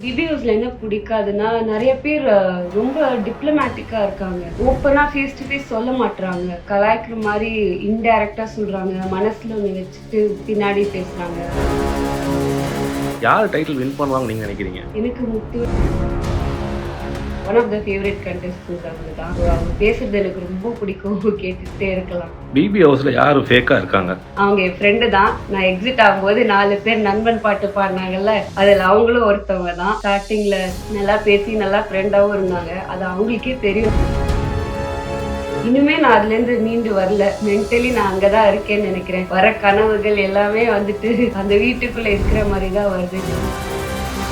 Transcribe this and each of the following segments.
பிபிஓஸ்ல என்ன பிடிக்காதுன்னா நிறைய பேர் ரொம்ப டிப்ளமேட்டிக்கா இருக்காங்க. ஓப்பனா ஃபேஸ் டு ஃபேஸ் சொல்ல மாட்றாங்க. கலாய்க்கிற மாதிரி இன்டைரக்டா சொல்றாங்க. மனசுல ஒன்று வச்சுட்டு பின்னாடி பேசுறாங்க. யார் டைட்டில் வின் பண்ணுவாங்க நீங்க நினைக்கிறீங்க? எனக்கு Muthu one of the favourite contestants அவங்க தான். அவங்க பேசுறது எனக்கு ரொம்ப பிடிக்கும். கேட்டுட்டே இருக்கலாம். பிபி ஹவுஸ்ல யாரு ஃபேக்கா இருக்காங்க? அவங்க என் ஃப்ரெண்டு தான். நான் எக்ஸிட் ஆகும்போது 4 பேர் நண்பன் பாட்டு பாடினாங்கல்ல, அதில் அவங்களும் ஒருத்தவங்க தான். ஸ்டார்டிங்ல நல்லா பேசி நல்லா ஃப்ரெண்டாகவும் இருந்தாங்க. அது அவங்களுக்கே தெரியும். இனிமே நான் அதுலேருந்து மீண்டு வரல. மென்டலி நான் அங்கதான் இருக்கேன்னு நினைக்கிறேன். வர கனவுகள் எல்லாமே வந்துட்டு அந்த வீட்டுக்குள்ள இருக்கிற மாதிரி தான் வருது.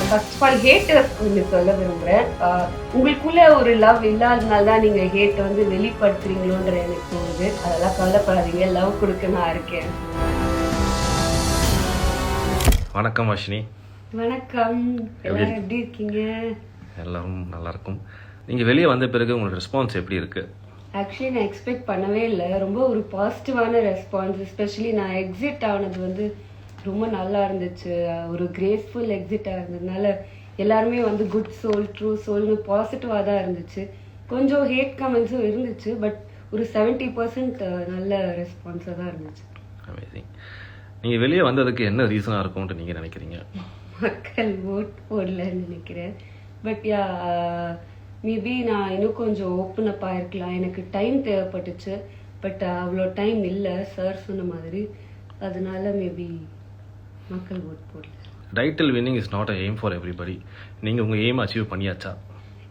ஃபர்ஸ்ட் ஆஃப் ஆல் ஹேட்டர்ஸ் கொஞ்சம் சொல்ல விரும்புகிறேன். உங்களுக்குள்ள ஒரு லவ் இல்லாதனால தான் நீங்கள் ஹேட்டை வந்து வெளிப்படுத்துறீங்களோன்ற எனக்கு தோணுது. அதெல்லாம் கவலைப்படாதீங்க. லவ் கொடுக்க நான் இருக்கேன். வணக்கம் அஸ்வினி. வணக்கம். எல்லாரும் எப்படி இருக்கீங்க? எல்லாரும் நல்லா இருக்கும். நீங்கள் வெளியே வந்த பிறகு உங்களோட ரெஸ்பான்ஸ் எப்படி இருக்கு? ஆக்சுவலி நான் எக்ஸ்பெக்ட் பண்ணவே இல்லை. ரொம்ப ஒரு பாசிட்டிவான ரெஸ்பான்ஸ். எஸ்பெஷலி நான் எக்ஸிட் ஆனது வந்து ரொம்ப நல்லா இருந்துச்சு. ஒரு கிரேஸ்ஃபுல் எக்ஸிட்டாக இருந்ததுனால எல்லாருமே வந்து குட் சோல், ட்ரூ சோல்னு பாசிட்டிவாக தான் இருந்துச்சு. கொஞ்சம் ஹேட் கமெண்ட்ஸும் இருந்துச்சு. பட் ஒரு 70% நல்ல ரெஸ்பான்ஸாக தான் இருந்துச்சு. அமேசிங். நீங்கள் வெளியே வந்ததுக்கு என்ன ரீசனாக இருக்கும்னு நீங்கள் நினைக்கிறீங்க? மக்கள் ஓட் போடலன்னு நினைக்கிறேன். பட் யா, மேபி நான் இன்னும் கொஞ்சம் ஓப்பன் அப் ஆகிருக்கலாம். எனக்கு டைம் தேவைப்பட்டுச்சு. பட் அவ்வளோ டைம் இல்லை சார் சொன்ன மாதிரி. அதனால மேபி மக்கள் ஓட் போடல. Title winning is not a aim for everybody. நீங்கள் உங்கள் எய்ம் அச்சீவ் பண்ணியாச்சா?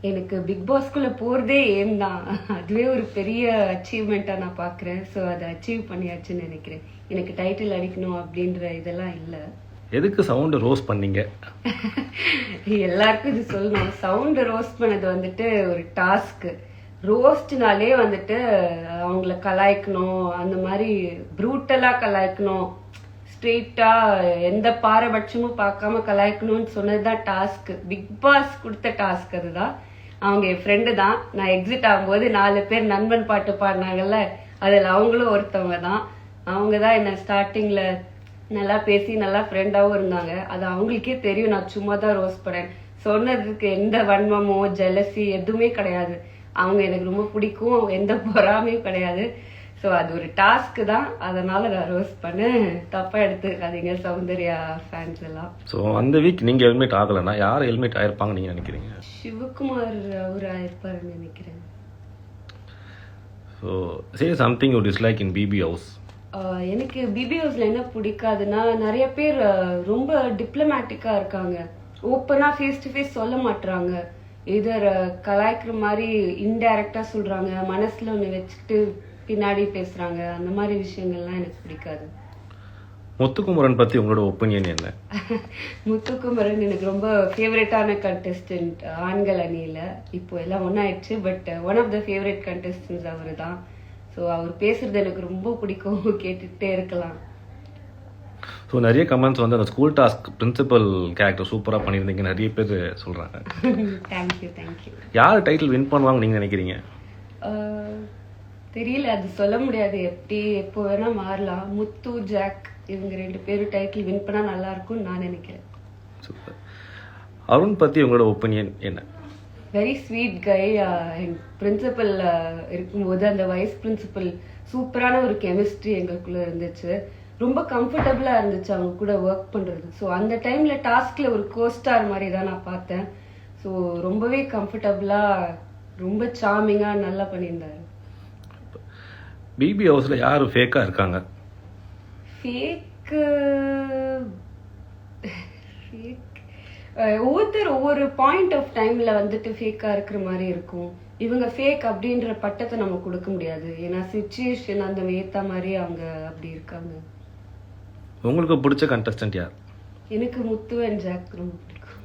எனக்கு பிக் பாஸ்குள்ளே போகிறதே எய்ம் தான். அதுவே ஒரு பெரிய அச்சீவ்மெண்ட்டாக நான் பார்க்குறேன். ஸோ அதை அச்சீவ் பண்ணியாச்சுன்னு நினைக்கிறேன். எனக்கு டைட்டில் அடிக்கணும் அப்படின்ற இதெல்லாம் இல்லை. எதுக்கு சவுண்டு ரோஸ் பண்ணீங்க? எல்லாருக்கும் இது சொல்லணும். சவுண்டு ரோஸ்ட் பண்ணது வந்துட்டு ஒரு டாஸ்க்கு. ரோஸ்ட்னாலே வந்துட்டு அவங்கள கலாய்க்கணும், அந்த மாதிரி ப்ரூட்டலாக கலாய்க்கணும், ஸ்ட்ரெயிட்டாக எந்த பாரபட்சமும் பார்க்காம கலாய்க்கணும்னு சொன்னது தான் டாஸ்க்கு. பிக் பாஸ் கொடுத்த டாஸ்க் அதுதான். அவங்க என் ஃப்ரெண்டு தான். நான் எக்ஸிட் ஆகும்போது 4 பேர் நண்பன் பாட்டு பாடினாங்கல்ல, அதில் அவங்களும் ஒருத்தவங்க தான். அவங்க தான் என்னை ஸ்டார்டிங்கில் நல்லா பேசி நல்லா ஃப்ரெண்டாகவும் இருந்தாங்க. அது அவங்களுக்கே தெரியும். நான் சும்மா தான் ரோஸ்ட் பண்ணேன். சொன்னதுக்கு எந்த வன்மமோ ஜெலசி எதுவுமே கிடையாது. அவங்க எனக்கு ரொம்ப பிடிக்கும். எந்த பொறாமையும் கிடையாது. ஸோ அது ஒரு டாஸ்க்கு தான். அதனால நான் ரோஸ்ட் பண்ணேன். தப்பாக எடுத்துக்காதீங்க சௌந்தர்யா ஃபேன்ஸ் எல்லாம். ஸோ அந்த வீக் நீங்கள் ஹெல்மெட் ஆகலைன்னா யார் ஹெல்மெட் ஆயிருப்பாங்க நீங்கள் நினைக்கிறீங்க? சிவகுமார் அவர் ஆயிருப்பாருன்னு நினைக்கிறேன். So say something you dislike in BB house. எனக்கு பிபிஓஸ்ல என்ன பிடிக்காதுன்னா நிறைய பேர் ரொம்ப டிப்ளமேட்டிக்காக இருக்காங்க. ஓப்பனாக ஃபேஸ் டு ஃபேஸ் சொல்ல மாட்றாங்க. இதர் கலாய்க்கிற மாதிரி இன்டைரக்டாக சொல்கிறாங்க. மனசில் ஒன்று வச்சுக்கிட்டு பின்னாடி பேசுகிறாங்க. அந்த மாதிரி விஷயங்கள்லாம் எனக்கு பிடிக்காது. முத்துக்குமரன் பற்றி உங்களோட ஒப்பீனியன் என்ன? முத்துக்குமரன் எனக்கு ரொம்ப ஃபேவரட்டான கண்டெஸ்டன்ட் ஆண்கள் அணியில். இப்போ எல்லாம் ஒன்றாயிடுச்சு. But one of the favourite contestants அவர் தான். ஸோ அவர் பேசுறது எனக்கு ரொம்ப பிடிக்கும். கேட்டுகிட்டே இருக்கலாம். ஸோ நிறைய கமெண்ட்ஸ் வந்து அந்த ஸ்கூல் டாஸ்க் பிரின்சிபல் கேரக்டர் சூப்பராக பண்ணியிருந்தீங்க நிறைய பேர் சொல்கிறாங்க. Thank you thank you. யார் டைட்டில் வின் பண்ணுவாங்க நீங்கள் நினைக்கிறீங்க? தெரியல, அது சொல்ல முடியாது. எப்படி எப்போ வேணால் மாறலாம். முத்து, ஜாக் இவங்க 2 பேரும் டைட்டில் வின் பண்ணால் நல்லா இருக்கும்னு நான் நினைக்கிறேன். சூப்பர். அருண் பற்றி உங்களோட ஒப்பீனியன் என்ன? Very sweet guy. என் பிரின்சிபல் இருக்கும்போது அந்த வைஸ் பிரின்சிபல் சூப்பரான ஒரு கெமிஸ்ட்ரி எங்களுக்குள்ள இருந்துச்சு. ரொம்ப கம்ஃபர்டபுளாக இருந்துச்சு அவங்க கூட ஒர்க் பண்ணுறது. ஸோ அந்த டைமில் டாஸ்கில் ஒரு கோஸ்டார் மாதிரி தான் நான் பார்த்தேன். ஸோ ரொம்பவே கம்ஃபர்டபுளாக ரொம்ப சார்மிங்காக நல்லா பண்ணியிருந்தாரு. பிபி ஹவுஸில் யார் ஃபேக்காக இருக்காங்க? ஃபேக்கு ஒவ்வொருத்தர் ஒவ்வொரு பாயிண்ட் ஆஃப் டைம்ல வந்துட்டு ஃபேக்காக இருக்கிற மாதிரி இருக்கும். இவங்க ஃபேக் அப்படின்ற பட்டத்தை நம்ம கொடுக்க முடியாது. ஏன்னா சிச்சுவேஷன் அந்த ஏற்ற மாதிரி அவங்க அப்படி இருக்காங்க. உங்களுக்கு பிடிச்ச கண்டஸ்டன்ட் யார்? எனக்கு முத்து அண்ட் ஜாக் ரொம்ப பிடிக்கும்.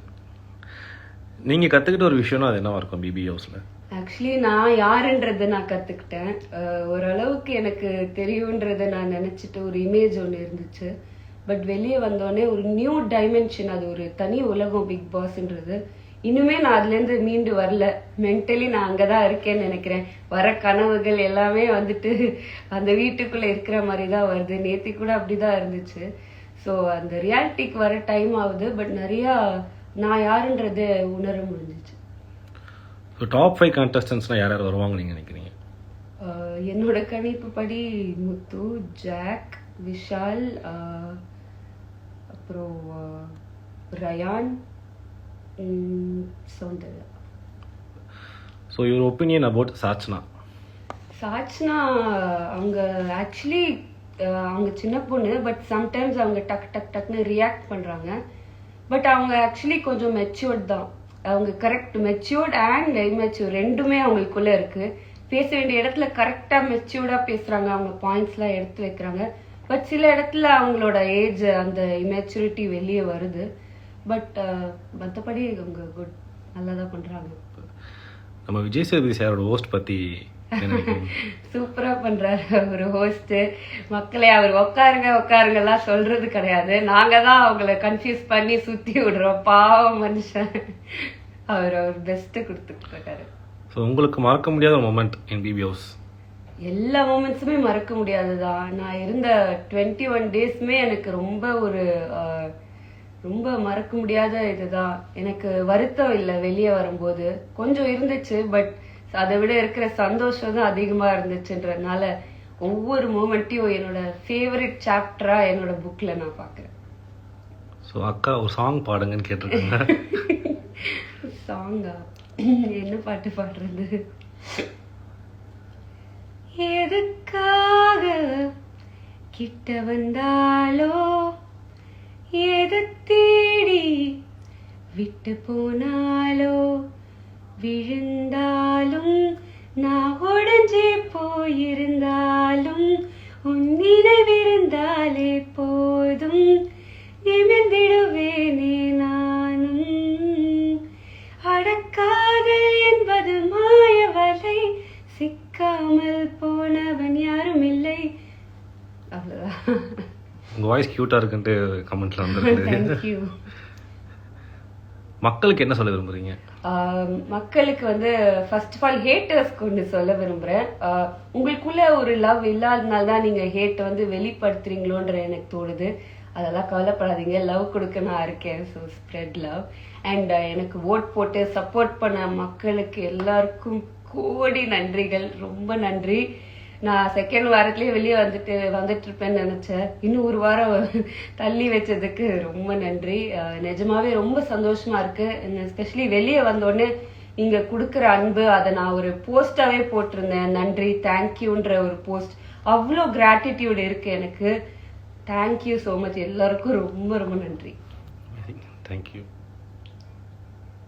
நீங்கள் கற்றுக்கிட்ட ஒரு விஷயம்னா அது என்னவா இருக்கும் பிபி ஹவுஸில்? ஆக்சுவலி நான் யாருன்றதை நான் கற்றுக்கிட்டேன். ஓரளவுக்கு எனக்கு தெரியுன்றதை நான் நினச்சிட்டு ஒரு இமேஜ் ஒன்று இருந்துச்சு. பட் வெளியே வந்தோடனே ஒரு நியூ டைமென்ஷன். அது ஒரு தனி உலகம் பிக் பாஸ்ன்றது. இனிமே நான் அதுலேருந்து மீண்டு வரல. மென்டலி நான் அங்கே தான் இருக்கேன்னு நினைக்கிறேன். வர கனவுகள் எல்லாமே வந்துட்டு அந்த வீட்டுக்குள்ளே இருக்கிற மாதிரி தான் வருது. நேற்று கூட அப்படி தான் இருந்துச்சு. ஸோ அந்த ரியாலிட்டிக்கு வர டைம் ஆகுது. பட் நிறையா நான் யாருன்றது உணர முடிஞ்சிச்சு. ஸோ டாப் 5 கண்டஸ்டன்ஸ்னால் யார் யார் வருவாங்க நீங்கள் நினைக்கிறீங்க? என்னோட கணிப்பு படி முத்து, ஜாக், விஷால், அப்புறம் Rayan, Soundarya. So your opinion about Sachana? Sachana அவங்க ஆக்சுவலி அவங்க சின்ன பொண்ணு, பட் சம்டைம்ஸ் அவங்க டக்குன்னு ரியாக்ட் பண்ணுறாங்க. பட் அவங்க ஆக்சுவலி கொஞ்சம் மெச்சூர்ட் தான். அவங்க கரெக்ட் மெச்சூர்ட் அண்ட் இமெச்சூர் ரெண்டுமே அவங்களுக்குள்ள இருக்கு. பேச வேண்டிய இடத்துல கரெக்டாக மெச்சூர்டாக பேசுகிறாங்க, அவங்க பாயிண்ட்ஸ்லாம் எடுத்து வைக்கிறாங்க. பட் சில இடத்துல அவங்களோட ஏஜ் அந்த இமெச்சூரிட்டி வெளியே வருது. பட் மற்றபடி அவங்க குட், நல்லா தான் பண்ணுறாங்க. நம்ம விஜய் சேதுபதி சாரோட ஹோஸ்ட் பற்றி சூப்பரா பண்றாரு ஒரு ஹோஸ்ட். மக்களே அவர் உட்காருங்கலாம் சொல்றது கிடையாது, நாங்க தான் அவங்கள கன்ஃபியூஸ் பண்ணி சுத்தி விடுறோம். பாவம் மனுஷன், அவர் பெஸ்ட் கொடுத்துட்டு இருக்காரு. ஸோ உங்களுக்கு மறக்க முடியாத ஒரு மொமெண்ட் இன் பிபி ஹவுஸ்? எல்லா மூமெண்ட்ஸுமே மறக்க முடியாதுதான். நான் இருந்த 21 டேஸ்மே எனக்கு ரொம்ப மறக்க முடியாத இதுதான். எனக்கு வருத்தம் இல்லை வெளியே வரும்போது, கொஞ்சம் இருந்துச்சு, பட் அதை விட இருக்கிற சந்தோஷம் தான் அதிகமா இருந்துச்சுன்றதுனால ஒவ்வொரு மூமெண்ட்டையும் என்னோட ஃபேவரட் சாப்டரா என்னோட புக்ல நான் பாக்குறேன். ஸோ அக்கா ஒரு சாங் பாடுங்கன்னு கேட்டிருக்கேங்க. சாங்கா? என்ன பாட்டு பாடுறது? எதுக்காக கிட்ட வந்தாலோ, எதை தேடி விட்டு போனாலோ, விழுந்தாலும் நான் உடஞ்சே போயிருந்தாலும் உன் நினைவிருந்தாலே போதும், நிமிர்ந்திடுவேனே நானும். அடக்காதல் என்பது மாயவலை, சிக்காமல் போனவன் யாரும் இல்லை. அவ்வளவுதான். உங்க வாய்ஸ் கியூட்டா இருக்குன்ட்டு கமெண்ட்ல வந்துருக்கு. மக்களுக்கு என்ன சொல்ல விரும்புறீங்க? மக்களுக்கு ஃபர்ஸ்ட் ஆஃப் ஆல் ஹேட்டர்ஸ்க்கு ஒன்று சொல்ல விரும்புறேன். உங்களுக்குள்ள ஒரு லவ் இல்லாதனால தான் நீங்க ஹேட் வெளிப்படுத்துறீங்களோன்ற எனக்கு தோணுது. அதெல்லாம் கவலைப்படாதீங்க, லவ் கொடுக்க நான் இருக்கேன். So spread love. அண்ட் எனக்கு ஓட் போட்டு சப்போர்ட் பண்ண மக்களுக்கு எல்லாருக்கும் கோடி நன்றிகள், ரொம்ப நன்றி. நான் செகண்ட் வாரத்திலேயே வெளியே வந்துட்டு இருப்பேன்னு நினைச்சேன். இன்னும் ஒரு வாரம் தள்ளி வச்சதுக்கு ரொம்ப நன்றி. நிஜமாவே ரொம்ப சந்தோஷமா இருக்கு. எஸ்பெஷலி வெளியே வந்தோடனே நீங்க கொடுக்குற அன்பு, அதை நான் ஒரு போஸ்டாவே போட்டிருந்தேன். நன்றி, தேங்க்யூன்ற ஒரு போஸ்ட். அவ்வளோ கிராட்டிடியூட் இருக்கு எனக்கு. தேங்க்யூ ஸோ மச் எல்லாருக்கும், ரொம்ப ரொம்ப நன்றி. தேங்க்யூ.